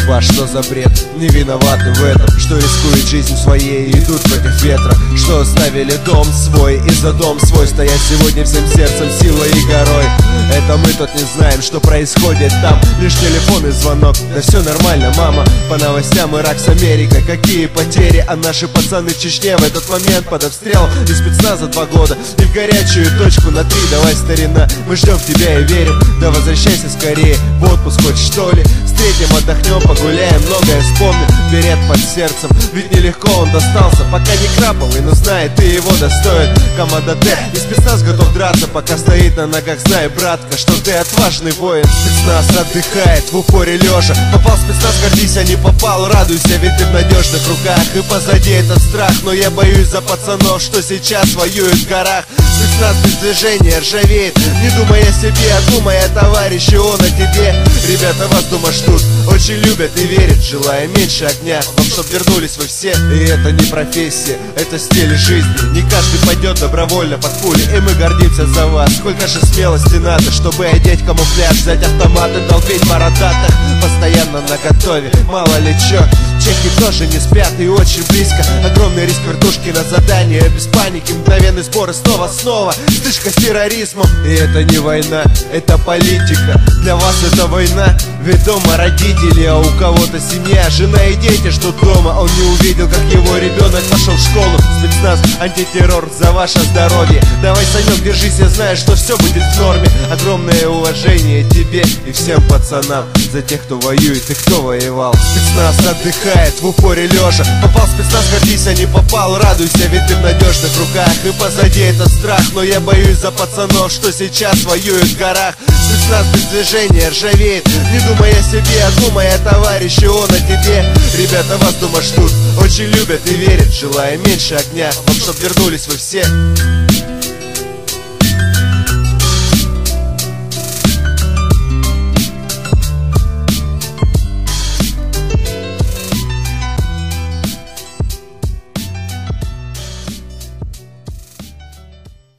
судьба, что за бред? Не виноваты в этом, что рискуют жизнь своей и идут против ветра, что оставили дом свой и за дом свой стоять сегодня всем сердцем, силой и горой. Это мы тут не знаем, что происходит там, лишь телефон и звонок. Да все нормально, мама, по новостям Ирак с Америкой. Какие потери, а наши пацаны в Чечне в этот момент под обстрелом и спецназа 2 года. И в горячую точку на 3, давай, старина, мы ждем тебя и верим. Да возвращайся скорее, в отпуск хоть что ли. Встретим, отдохнем, погуляем, многое вспомним. Берет под сердцем, ведь нелегко он достался. Пока не краповый, но знает, ты его достоин. Команда Т и спецназ готов драться, пока стоит на ногах. Знай, братка, что ты отважный воин. Спецназ отдыхает в упоре лежа. Попал в спецназ, гордись, а не попал. Радуйся, ведь ты в надежных руках. И позади этот страх, но я боюсь за пацанов, что сейчас воюют в горах. Спецназ без движения ржавеет. Не думай о себе, а думай о товарище, он о тебе. Ребята вас дома ждут, очень любят и верят, желая меньше огня, вам чтоб вернулись вы все. И это не профессия, это стиль жизни. Не каждый пойдет добровольно под пули, и мы гордимся за вас. Сколько же смелости надо, чтобы одеть камуфляж, взять автомат и толпить бородатых, постоянно наготове, мало ли чё. Чехи тоже не спят и очень близко. Огромный риск, вертушки на задание, без паники, мгновенный сбор и снова стычка с терроризмом. И это не война, это политика. Для вас это война, ведь дома родители, а у кого-то семья, жена и дети, что дома. Он не увидел, как его ребенок пошел в школу. Спецназ, антитеррор, за ваше здоровье. Давай, Санек, держись, я знаю, что все будет в норме. Огромное уважение тебе и всем пацанам, за тех, кто воюет и кто воевал. Спецназ отдыхает в упоре лежа. Попал в спецназ, гордись, а не попал. Радуйся, ведь ты в надежных руках. И позади этот страх, но я боюсь за пацанов, что сейчас воюют в горах. Спецназ без движения ржавеет. Не думай о себе, а думай о товарище, он о тебе. Ребята вас дома ждут, очень любят и верят, желая меньше огня, вам чтоб вернулись вы все.